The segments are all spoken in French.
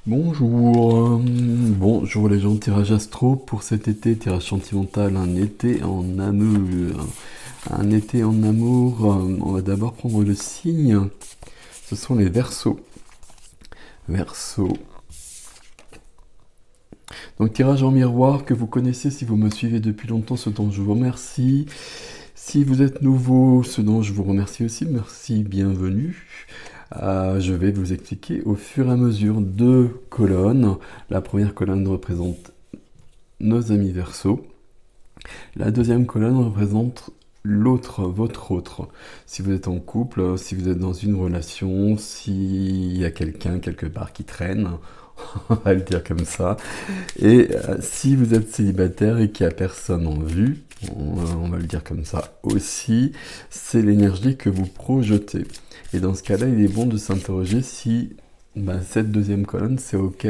Bonjour les gens de Tirage Astro pour cet été, tirage sentimental, un été en amour. Un été en amour, on va d'abord prendre le signe, ce sont les Verseaux. Verseaux. Donc tirage en miroir que vous connaissez si vous me suivez depuis longtemps, ce dont je vous remercie. Si vous êtes nouveau, ce dont je vous remercie aussi, merci, bienvenue. Je vais vous expliquer au fur et à mesure deux colonnes. La première colonne représente nos amis Verseaux. La deuxième colonne représente l'autre, votre autre. Si vous êtes en couple, si vous êtes dans une relation, s'il y a quelqu'un quelque part qui traîne, on va le dire comme ça. Et si vous êtes célibataire et qu'il n'y a personne en vue, on va le dire comme ça aussi, c'est l'énergie que vous projetez. Et dans ce cas-là, il est bon de s'interroger si cette deuxième colonne, c'est OK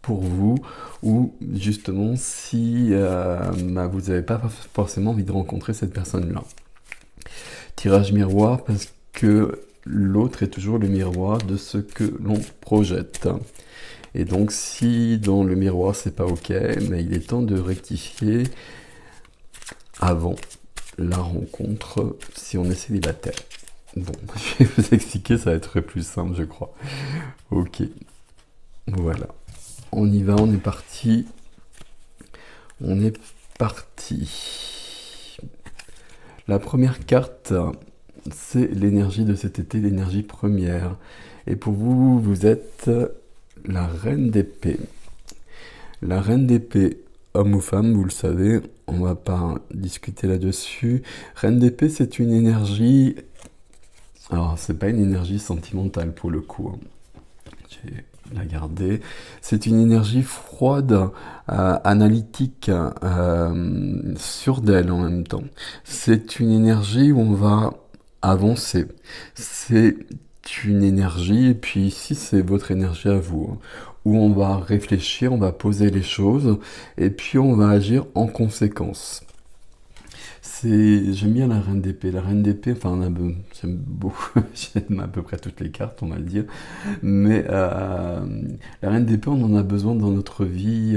pour vous, ou justement si vous n'avez pas forcément envie de rencontrer cette personne-là. Tirage miroir parce que l'autre est toujours le miroir de ce que l'on projette. Et donc si dans le miroir c'est pas OK, mais il est temps de rectifier avant la rencontre si on est célibataire. Bon, je vais vous expliquer, ça va être plus simple je crois. OK, voilà. On y va, on est parti. On est parti. La première carte, c'est l'énergie de cet été, l'énergie première. Et pour vous, vous êtes la reine d'épée. La reine d'épée, homme ou femme, vous le savez, on va pas discuter là-dessus. Reine d'épée, c'est une énergie... Alors, c'est pas une énergie sentimentale pour le coup. Je vais la garder. C'est une énergie froide, analytique, sûre d'elle en même temps. C'est une énergie où on va avancer. C'est une énergie, et puis ici c'est votre énergie à vous, où on va réfléchir, on va poser les choses, et puis on va agir en conséquence. J'aime bien la reine d'épée. La reine d'épée, enfin, j'aime beaucoup, j'aime à peu près toutes les cartes, on va le dire. Mais la reine d'épée, on en a besoin dans notre vie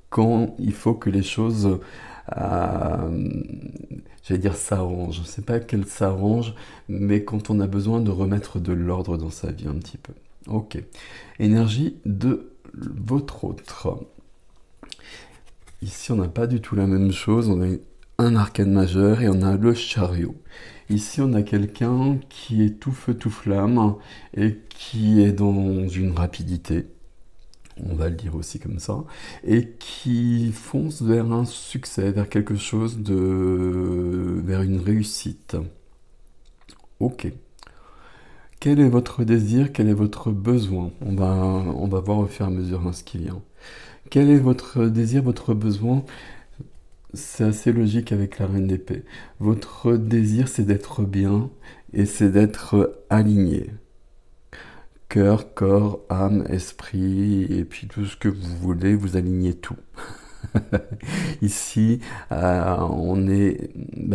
quand il faut que les choses, j'allais dire s'arrangent. Je ne sais pas qu'elles s'arrangent, mais quand on a besoin de remettre de l'ordre dans sa vie un petit peu. Ok. Énergie de votre autre. Ici, on n'a pas du tout la même chose. On a un arcane majeur et on a le chariot. Ici, on a quelqu'un qui est tout feu, tout flamme et qui est dans une rapidité, on va le dire aussi comme ça, et qui fonce vers un succès, vers quelque chose vers une réussite. Ok. Quel est votre désir? Quel est votre besoin? On va voir au fur et à mesure ce qui vient. Quel est votre désir, votre besoin? C'est assez logique avec la reine d'épée. Votre désir, c'est d'être bien et c'est d'être aligné. Cœur, corps, âme, esprit, et puis tout ce que vous voulez, vous alignez tout. Ici, on est,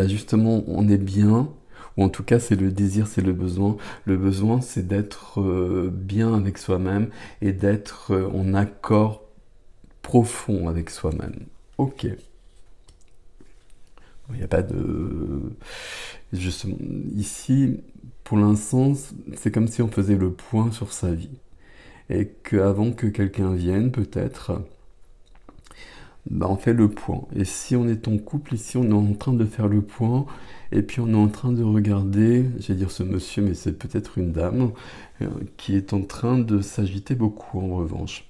justement, on est bien, ou en tout cas, c'est le désir, c'est le besoin. Le besoin, c'est d'être bien avec soi-même et d'être en accord profond avec soi-même. Ok. Il n'y a pas de... Justement, ici, pour l'instant, c'est comme si on faisait le point sur sa vie. Et qu'avant que quelqu'un vienne, peut-être, on fait le point. Et si on est en couple, ici, on est en train de faire le point, et puis on est en train de regarder, j'allais dire ce monsieur, mais c'est peut-être une dame, qui est en train de s'agiter beaucoup, en revanche.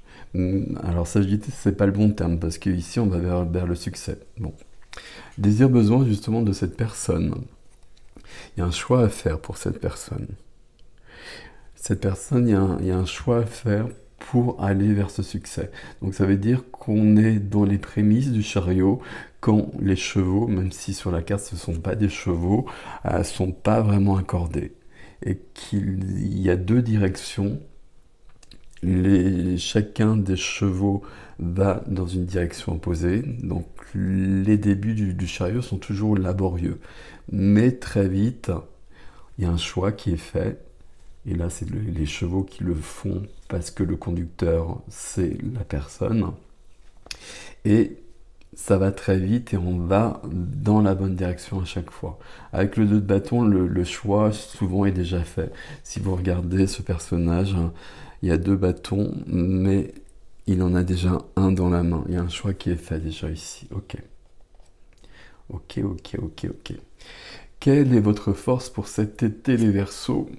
Alors, s'agiter, c'est pas le bon terme, parce qu'ici, on va vers le succès. Bon. Désir besoin justement de cette personne. Il y a un choix à faire pour cette personne. Cette personne, il y a un choix à faire pour aller vers ce succès. Donc ça veut dire qu'on est dans les prémices du chariot quand les chevaux, même si sur la carte ce ne sont pas des chevaux, ne sont pas vraiment accordés. Et qu'il y a deux directions. Chacun des chevaux va dans une direction opposée, donc les débuts du chariot sont toujours laborieux. Mais très vite, il y a un choix qui est fait, Et là, c'est les chevaux qui le font parce que le conducteur, c'est la personne. Et ça va très vite et on va dans la bonne direction à chaque fois. Avec le 2 de bâton, le choix souvent est déjà fait. Si vous regardez ce personnage, il y a 2 bâtons, mais il en a déjà un dans la main. Il y a un choix qui est fait déjà ici. Ok. Ok, ok, ok, ok. Quelle est votre force pour cet été, les Verseaux?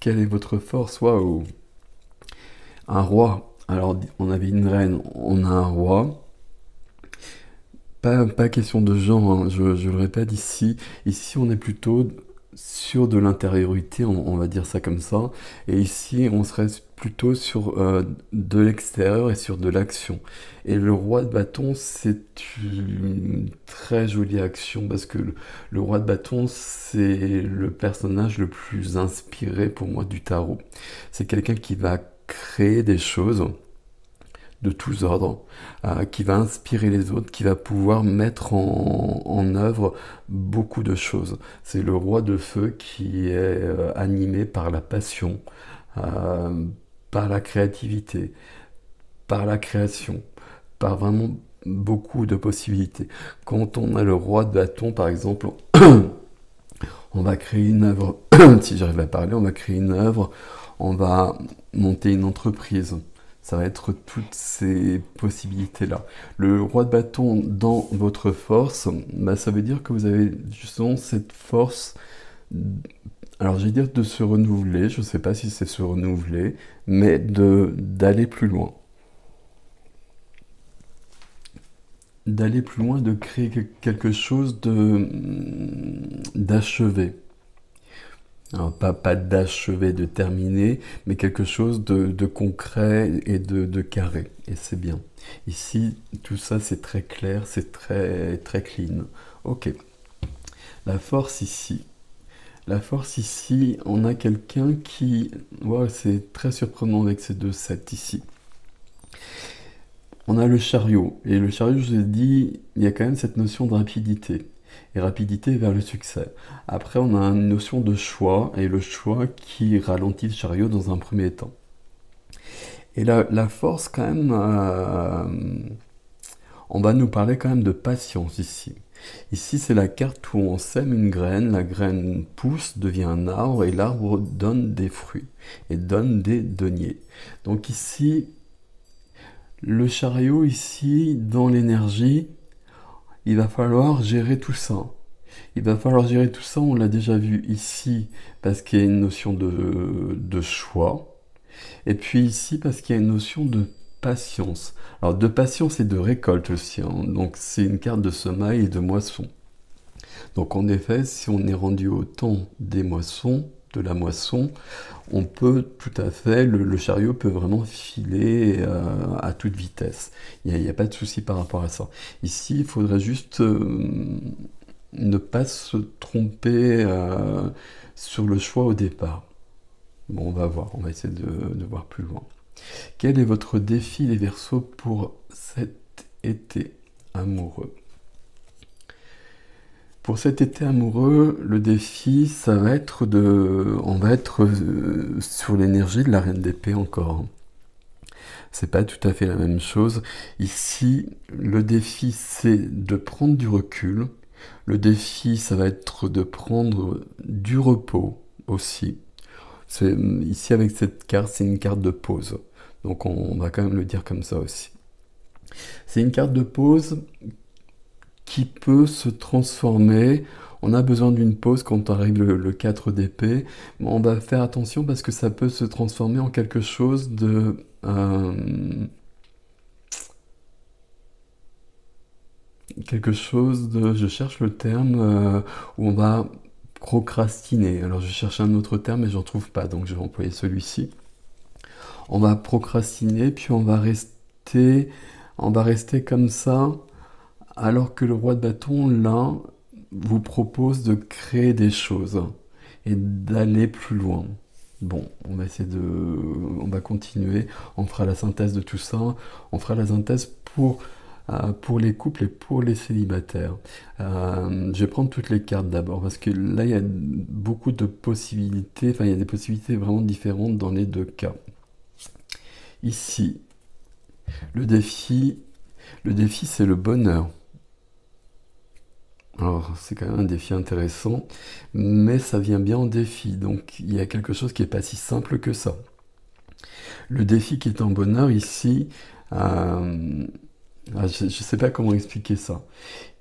Quelle est votre force? Waouh! Un roi. Alors, on avait une reine, on a un roi. Pas question de genre, hein, je le répète ici. Ici, on est plutôt sur de l'intériorité, on va dire ça comme ça. Et ici, on serait plutôt sur de l'extérieur et sur de l'action. Et le roi de bâton, c'est une très jolie action parce que le roi de bâton, c'est le personnage le plus inspiré pour moi du tarot. C'est quelqu'un qui va créer des choses de tous ordres, qui va inspirer les autres, qui va pouvoir mettre en œuvre beaucoup de choses. C'est le roi de feu qui est animé par la passion, euh, par la créativité, par la création, par vraiment beaucoup de possibilités. Quand on a le roi de bâton, par exemple, on va créer une œuvre, si j'arrive à parler, on va créer une œuvre, on va monter une entreprise. Ça va être toutes ces possibilités-là. Le roi de bâton dans votre force, bah, ça veut dire que vous avez justement cette force, alors je vais dire de se renouveler, je ne sais pas si c'est se renouveler, mais d'aller plus loin. D'aller plus loin, de créer quelque chose d'achevé. Alors, pas d'achevé, de terminé, mais quelque chose de concret et de carré. Et c'est bien. Ici, tout ça, c'est très clair, c'est très clean. Ok. La force ici. La force ici, on a quelqu'un qui... Wow, c'est très surprenant avec ces 2 sets ici. On a le chariot. Et le chariot, je vous ai dit, il y a quand même cette notion de rapidité. Et rapidité vers le succès. Après, on a une notion de choix, et le choix qui ralentit le chariot dans un premier temps. Et la force, quand même, on va nous parler quand même de patience ici. Ici, c'est la carte où on sème une graine, la graine pousse, devient un arbre, et l'arbre donne des fruits, et donne des deniers. Donc ici, le chariot, ici, dans l'énergie, il va falloir gérer tout ça. Il va falloir gérer tout ça, on l'a déjà vu ici, parce qu'il y a une notion de choix. Et puis ici, parce qu'il y a une notion de patience. Alors de patience et de récolte aussi, hein. Donc c'est une carte de semaille et de moisson. Donc en effet, si on est rendu au temps des moissons, de la moisson, on peut tout à fait, le chariot peut vraiment filer à toute vitesse. Il n'y a pas de souci par rapport à ça. Ici, il faudrait juste ne pas se tromper sur le choix au départ. Bon, on va voir, on va essayer de voir plus loin. Quel est votre défi, les Verseaux, pour cet été amoureux? Pour cet été amoureux, le défi, ça va être on va être sur l'énergie de la Reine d'Épée encore. C'est pas tout à fait la même chose. Ici, le défi, c'est de prendre du recul. Le défi, ça va être de prendre du repos aussi. Ici, avec cette carte, c'est une carte de pause. Donc, on va quand même le dire comme ça aussi. C'est une carte de pause qui peut se transformer. On a besoin d'une pause quand arrive le 4 d'épée. On va faire attention parce que ça peut se transformer en quelque chose de... je cherche le terme, où on va procrastiner. Alors je cherche un autre terme mais je ne retrouve pas, donc je vais employer celui-ci. On va procrastiner, puis on va rester comme ça, alors que le roi de bâton, là, vous propose de créer des choses et d'aller plus loin. Bon, on va continuer, on fera la synthèse de tout ça, on fera la synthèse pour pour les couples et pour les célibataires. Je vais prendre toutes les cartes d'abord, parce que là, il y a beaucoup de possibilités, enfin, il y a des possibilités vraiment différentes dans les deux cas. Ici, le défi, c'est le bonheur. Alors, c'est quand même un défi intéressant, mais ça vient bien en défi, donc il y a quelque chose qui n'est pas si simple que ça. Le défi qui est en bonheur ici, je ne sais pas comment expliquer ça.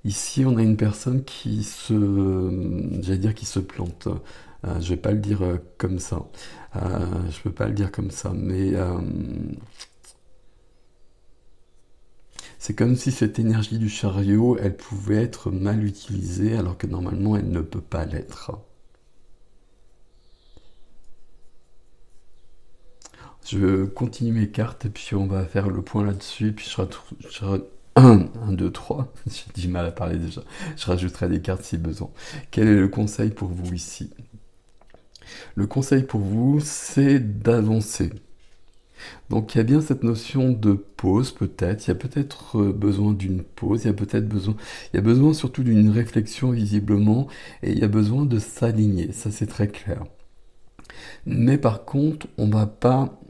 Ici, on a une personne j'allais dire qui se plante. Je vais pas le dire comme ça. Je peux pas le dire comme ça, mais c'est comme si cette énergie du chariot, elle pouvait être mal utilisée, alors que normalement, elle ne peut pas l'être. Je continue mes cartes et puis on va faire le point là-dessus. Et puis je 1, 2, 3. J'ai du mal à parler déjà. Je rajouterai des cartes si besoin. Quel est le conseil pour vous ici? Le conseil pour vous, c'est d'avancer. Donc il y a bien cette notion de pause peut-être. Il y a peut-être besoin d'une pause. Il y a besoin surtout d'une réflexion visiblement. Et il y a besoin de s'aligner. Ça c'est très clair. Mais par contre, on ne va pas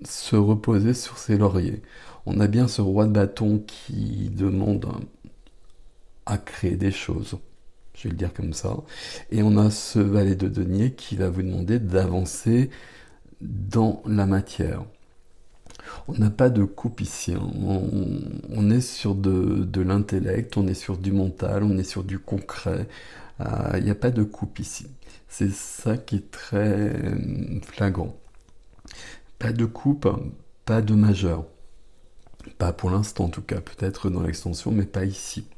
se reposer sur ses lauriers. On a bien ce roi de bâton qui demande à créer des choses, je vais le dire comme ça, et on a ce valet de denier qui va vous demander d'avancer dans la matière. On n'a pas de coupe ici, hein. On est sur de l'intellect, on est sur du mental, on est sur du concret. Il n'y a pas de coupe ici. C'est ça qui est très flagrant. Pas de coupe, pas de majeur. Pas pour l'instant en tout cas, peut-être dans l'extension, mais pas ici.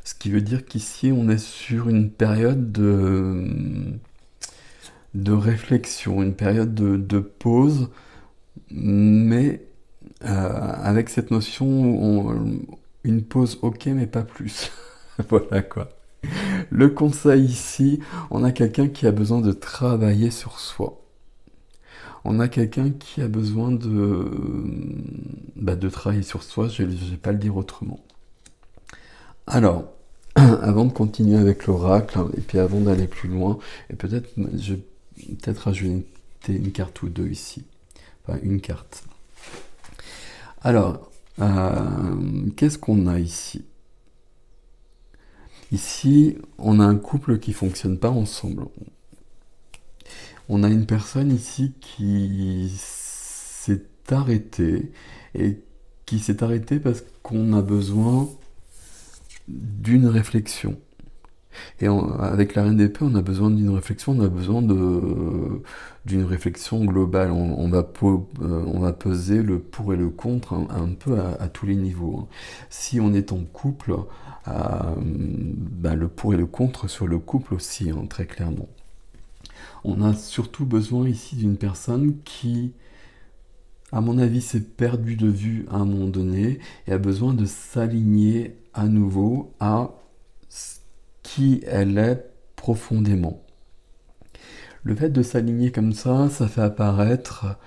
Ce qui veut dire qu'ici, on est sur une période de réflexion, une période de pause, mais avec cette notion, une pause ok, mais pas plus. Voilà quoi. Le conseil ici, on a quelqu'un qui a besoin de travailler sur soi. On a quelqu'un qui a besoin de travailler sur soi, je ne vais pas le dire autrement. Alors, avant de continuer avec l'oracle, et puis avant d'aller plus loin, et peut-être, je vais peut-être rajouter une carte ou deux ici. Enfin, une carte. Alors, qu'est-ce qu'on a ici? Ici, on a un couple qui ne fonctionne pas ensemble. On a une personne ici qui s'est arrêtée, et qui s'est arrêtée parce qu'on a besoin d'une réflexion. Et avec la reine d'épée, on a besoin d'une réflexion, on a besoin d'une réflexion globale. On va peser le pour et le contre un peu à tous les niveaux, hein. Si on est en couple, le pour et le contre sur le couple aussi, hein, très clairement. On a surtout besoin ici d'une personne qui, à mon avis, s'est perdue de vue à un moment donné et a besoin de s'aligner à nouveau à qui elle est profondément. Le fait de s'aligner comme ça fait apparaître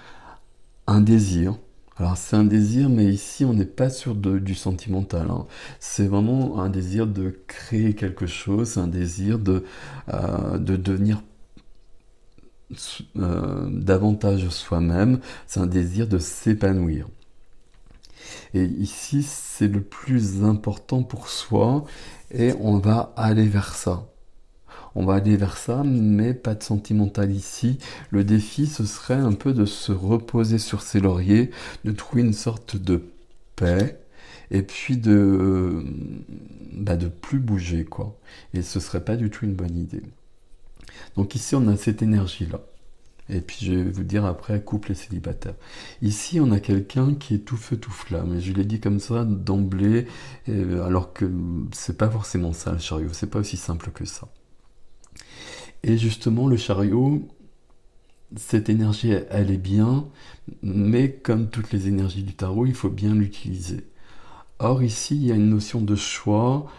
un désir. Alors c'est un désir, mais ici on n'est pas sur du sentimental, hein. C'est vraiment un désir de créer quelque chose, un désir de devenir davantage soi-même, c'est un désir de s'épanouir. Et ici, c'est le plus important pour soi, et on va aller vers ça. On va aller vers ça, mais pas de sentimental ici. Le défi, ce serait un peu de se reposer sur ses lauriers, de trouver une sorte de paix, et puis de plus bouger, quoi. Et ce serait pas du tout une bonne idée. Donc ici, on a cette énergie-là. Et puis je vais vous dire après, couple et célibataire. Ici, on a quelqu'un qui est tout feu, tout flamme. Et je l'ai dit comme ça d'emblée, alors que c'est pas forcément ça le chariot. C'est pas aussi simple que ça. Et justement, le chariot, cette énergie, elle est bien, mais comme toutes les énergies du tarot, il faut bien l'utiliser. Or, ici, il y a une notion de choix.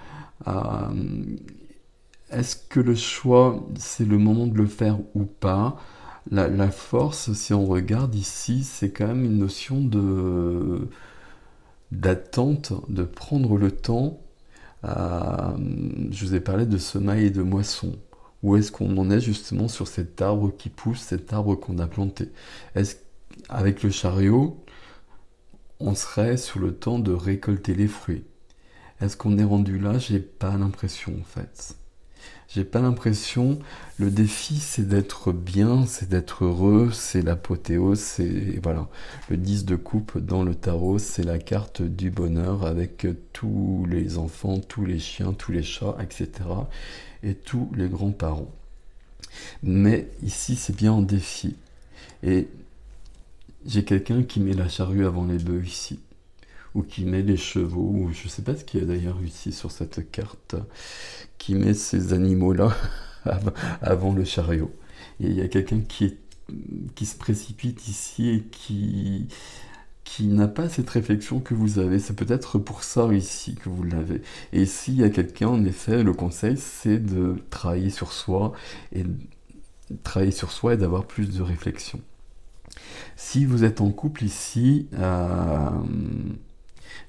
Est-ce que le choix, c'est le moment de le faire ou pas? La force, si on regarde ici, c'est quand même une notion d'attente, de prendre le temps. Je vous ai parlé de semaille et de moisson. Où est-ce qu'on en est justement sur cet arbre qui pousse, cet arbre qu'on a planté? Est-ce qu'avec le chariot, on serait sur le temps de récolter les fruits? Est-ce qu'on est rendu là? J'ai pas l'impression en fait. J'ai pas l'impression. Le défi, c'est d'être bien, c'est d'être heureux, c'est l'apothéose, c'est voilà. Le 10 de coupe dans le tarot, c'est la carte du bonheur avec tous les enfants, tous les chiens, tous les chats, etc. et tous les grands-parents. Mais ici, c'est bien en défi. Et j'ai quelqu'un qui met la charrue avant les bœufs ici, ou qui met les chevaux, ou je sais pas ce qu'il y a d'ailleurs ici sur cette carte, qui met ces animaux-là avant le chariot. Et il y a quelqu'un qui se précipite ici et qui n'a pas cette réflexion que vous avez. C'est peut-être pour ça ici que vous l'avez. Et s'il y a quelqu'un, en effet, le conseil, c'est de travailler sur soi et d'avoir plus de réflexion. Si vous êtes en couple ici,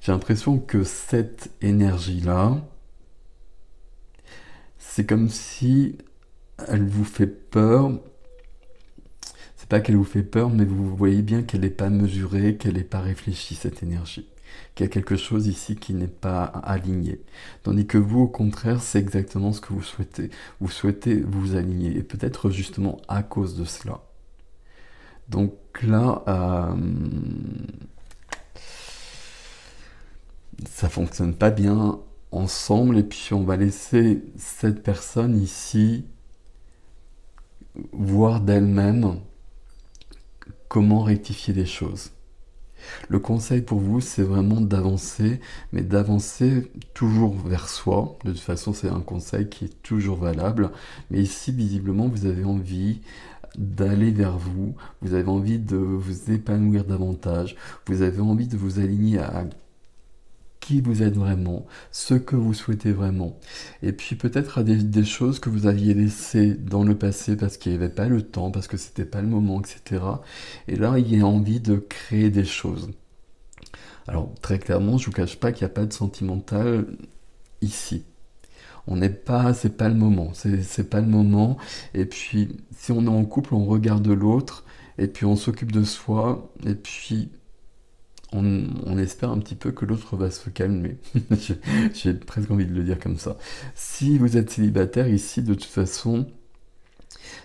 j'ai l'impression que cette énergie-là, c'est comme si elle vous fait peur. C'est pas qu'elle vous fait peur, mais vous voyez bien qu'elle n'est pas mesurée, qu'elle n'est pas réfléchie, cette énergie. Qu'il y a quelque chose ici qui n'est pas aligné. Tandis que vous, au contraire, c'est exactement ce que vous souhaitez. Vous souhaitez vous aligner. Et peut-être justement à cause de cela. Donc là, ça fonctionne pas bien ensemble. Et puis on va laisser cette personne ici voir d'elle-même comment rectifier les choses. Le conseil pour vous, c'est vraiment d'avancer, mais d'avancer toujours vers soi. De toute façon, c'est un conseil qui est toujours valable. Mais ici, visiblement, vous avez envie d'aller vers vous, vous avez envie de vous épanouir davantage, vous avez envie de vous aligner à qui vous êtes vraiment, ce que vous souhaitez vraiment. Et puis peut-être à des choses que vous aviez laissées dans le passé parce qu'il n'y avait pas le temps, parce que c'était pas le moment, etc. Et là, il y a envie de créer des choses. Alors très clairement, je vous cache pas qu'il n'y a pas de sentimental ici. On n'est pas, c'est pas le moment, c'est pas le moment. Et puis, si on est en couple, on regarde l'autre, et puis on s'occupe de soi, et puis on espère un petit peu que l'autre va se calmer. J'ai presque envie de le dire comme ça. Si vous êtes célibataire ici, de toute façon,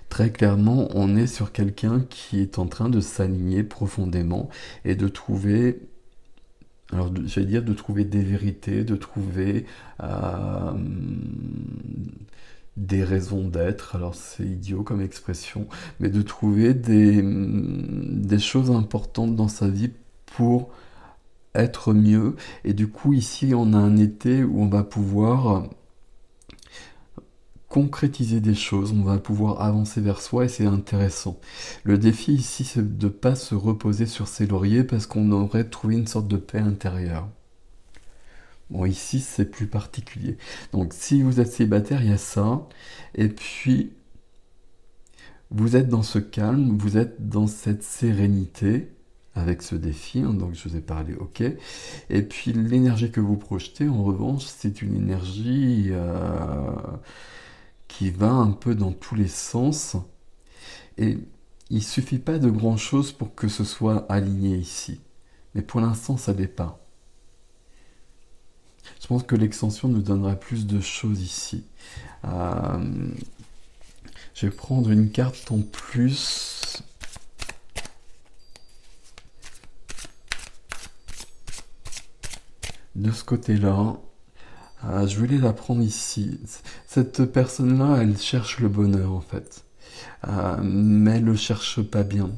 très clairement, on est sur quelqu'un qui est en train de s'aligner profondément et de trouver, alors j'allais dire de trouver des vérités, de trouver des raisons d'être, alors c'est idiot comme expression, mais de trouver des choses importantes dans sa vie pour être mieux. Et du coup, ici, on a un été où on va pouvoir concrétiser des choses, on va pouvoir avancer vers soi et c'est intéressant. Le défi ici, c'est de ne pas se reposer sur ses lauriers parce qu'on aurait trouvé une sorte de paix intérieure. Bon, ici, c'est plus particulier. Donc, si vous êtes célibataire, il y a ça. Et puis, vous êtes dans ce calme, vous êtes dans cette sérénité avec ce défi, hein, donc je vous ai parlé, ok. Et puis l'énergie que vous projetez, en revanche, c'est une énergie qui va un peu dans tous les sens. Et il suffit pas de grand-chose pour que ce soit aligné ici. Mais pour l'instant, ça l'est pas. Je pense que l'extension nous donnera plus de choses ici. Je vais prendre une carte en plus. De ce côté-là, je voulais la prendre ici. Cette personne-là, elle cherche le bonheur en fait. Mais elle le cherche pas bien.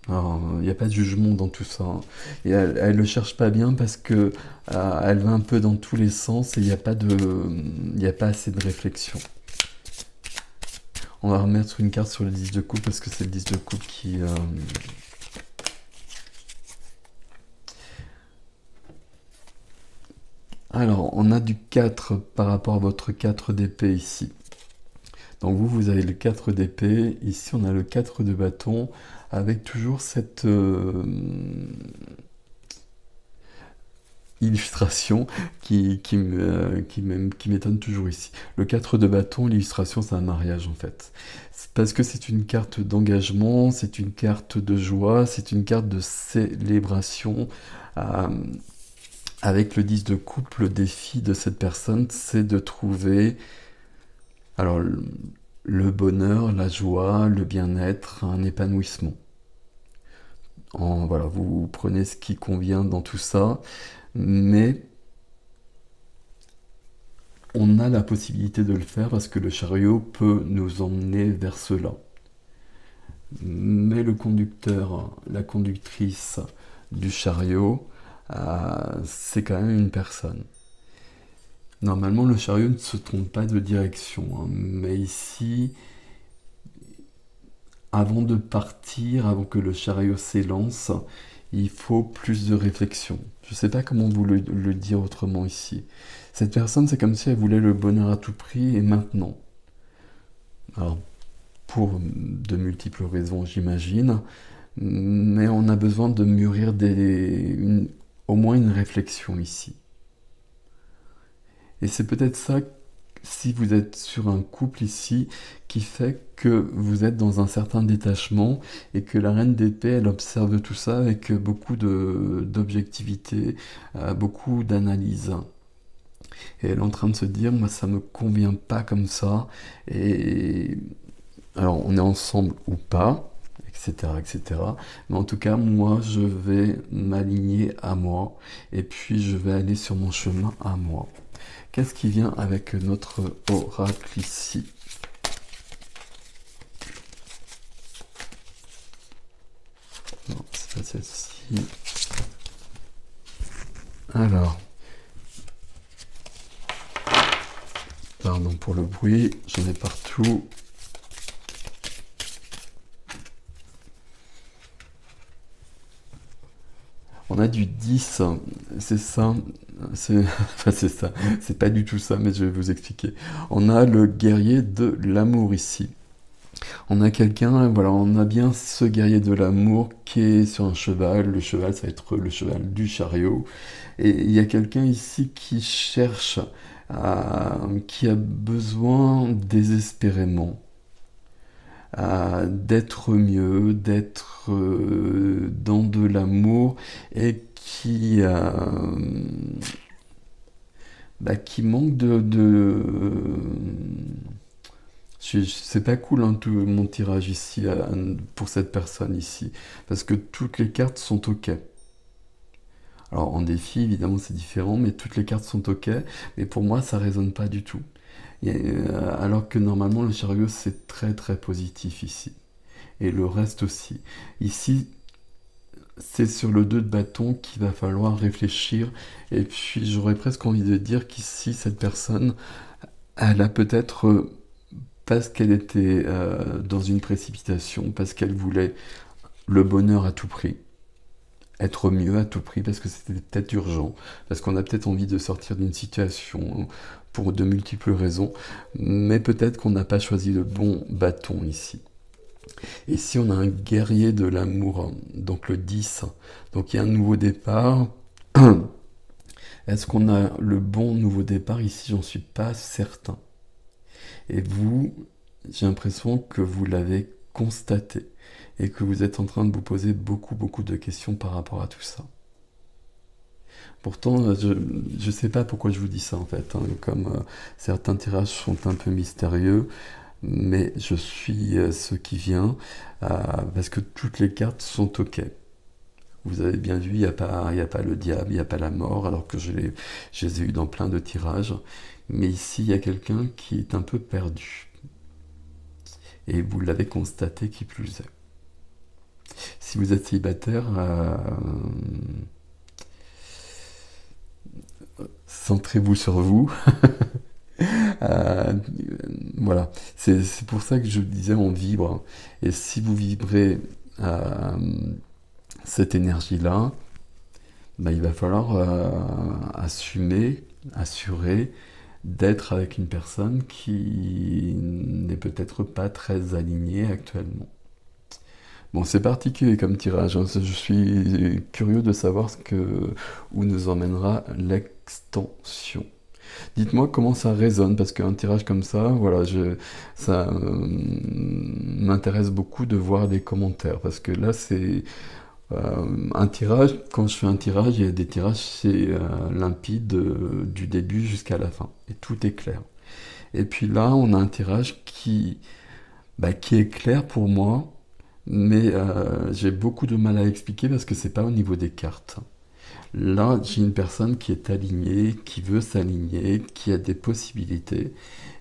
Il n'y a pas de jugement dans tout ça, hein. Et elle le cherche pas bien parce que elle va un peu dans tous les sens et il n'y a pas assez de réflexion. On va remettre une carte sur le 10 de coupe parce que c'est le 10 de coupe qui... Alors, on a du 4 par rapport à votre 4 d'épée ici. Donc vous avez le 4 d'épée. Ici, on a le 4 de bâton avec toujours cette... illustration qui m'étonne toujours ici. Le 4 de bâton, l'illustration, c'est un mariage en fait. Parce que c'est une carte d'engagement, c'est une carte de joie, c'est une carte de célébration. Euh, avec le 10 de coupe, le défi de cette personne, c'est de trouver alors, le bonheur, la joie, le bien-être, un épanouissement. Voilà, vous prenez ce qui convient dans tout ça, mais on a la possibilité de le faire parce que le chariot peut nous emmener vers cela. Mais le conducteur, la conductrice du chariot, c'est quand même une personne. Normalement, le chariot ne se trompe pas de direction, hein, mais ici, avant de partir, avant que le chariot s'élance, il faut plus de réflexion. Je ne sais pas comment vous le dire autrement ici. Cette personne, c'est comme si elle voulait le bonheur à tout prix et maintenant. Alors, pour de multiples raisons, j'imagine, mais on a besoin de mûrir au moins une réflexion ici. Et c'est peut-être ça, si vous êtes sur un couple ici, qui fait que vous êtes dans un certain détachement et que la reine d'épée, elle observe tout ça avec beaucoup d'objectivité, beaucoup d'analyse. Et elle est en train de se dire, moi ça me convient pas comme ça, et alors on est ensemble ou pas, etc., etc. Mais en tout cas, moi je vais m'aligner à moi, et puis je vais aller sur mon chemin à moi. Qu'est-ce qui vient avec notre oracle ici? Non, c'est pas celle-ci. Alors, pardon pour le bruit, j'en ai partout. On a du 10, c'est ça, enfin c'est ça, c'est pas du tout ça, mais je vais vous expliquer. On a le guerrier de l'amour ici. On a quelqu'un, voilà, on a bien ce guerrier de l'amour qui est sur un cheval. Le cheval, ça va être le cheval du chariot. Et il y a quelqu'un ici qui cherche, qui a besoin désespérément d'être mieux, d'être dans de l'amour et qui manque c'est pas cool hein, tout mon tirage ici pour cette personne ici, parce que toutes les cartes sont ok. Alors en défi, évidemment c'est différent, mais toutes les cartes sont ok, mais pour moi ça résonne pas du tout. Alors que normalement le chariot c'est très très positif ici. Et le reste aussi. Ici, c'est sur le 2 de bâton qu'il va falloir réfléchir. Et puis j'aurais presque envie de dire qu'ici, cette personne, elle a peut-être, parce qu'elle était dans une précipitation, parce qu'elle voulait le bonheur à tout prix, être mieux à tout prix, parce que c'était peut-être urgent, parce qu'on a peut-être envie de sortir d'une situation pour de multiples raisons, mais peut-être qu'on n'a pas choisi le bon bâton ici. Et si on a un guerrier de l'amour, donc le 10, donc il y a un nouveau départ, est-ce qu'on a le bon nouveau départ ici? J'en suis pas certain. Et vous, j'ai l'impression que vous l'avez constaté et que vous êtes en train de vous poser beaucoup, beaucoup de questions par rapport à tout ça. Pourtant, je ne sais pas pourquoi je vous dis ça en fait, hein, comme certains tirages sont un peu mystérieux, mais je suis ce qui vient parce que toutes les cartes sont ok. Vous avez bien vu, il n'y a pas le diable, il n'y a pas la mort, alors que je les ai eu dans plein de tirages. Mais ici, il y a quelqu'un qui est un peu perdu. Et vous l'avez constaté qui plus est. Si vous êtes célibataire, centrez-vous sur vous. Euh, voilà, c'est pour ça que je disais on vibre. Et si vous vibrez cette énergie-là, bah, il va falloir assurer d'être avec une personne qui n'est peut-être pas très alignée actuellement. Bon, c'est particulier comme tirage, hein. Je suis curieux de savoir où nous emmènera l'extension. Dites-moi comment ça résonne, parce qu'un tirage comme ça, voilà, ça m'intéresse beaucoup de voir les commentaires, parce que là, c'est un tirage. Quand je fais un tirage, il y a des tirages, c'est limpide du début jusqu'à la fin, et tout est clair. Et puis là, on a un tirage qui est clair pour moi, mais j'ai beaucoup de mal à expliquer parce que c'est pas au niveau des cartes. Là, j'ai une personne qui est alignée, qui veut s'aligner, qui a des possibilités.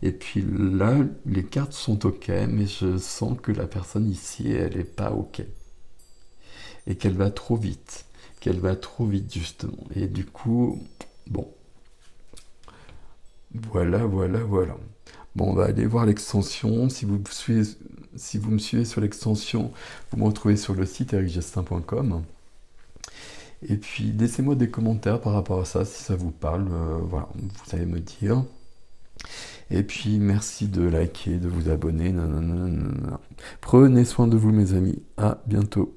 Et puis là, les cartes sont OK, mais je sens que la personne ici, elle n'est pas OK. Et qu'elle va trop vite. Qu'elle va trop vite, justement. Et du coup, bon, voilà. Bon, on va aller voir l'extension. Si vous me suivez sur l'extension, vous me retrouvez sur le site ericgestin.com. Et puis, laissez-moi des commentaires par rapport à ça, si ça vous parle. Voilà, vous allez me dire. Et puis, merci de liker, de vous abonner. Nanana. Prenez soin de vous, mes amis. À bientôt.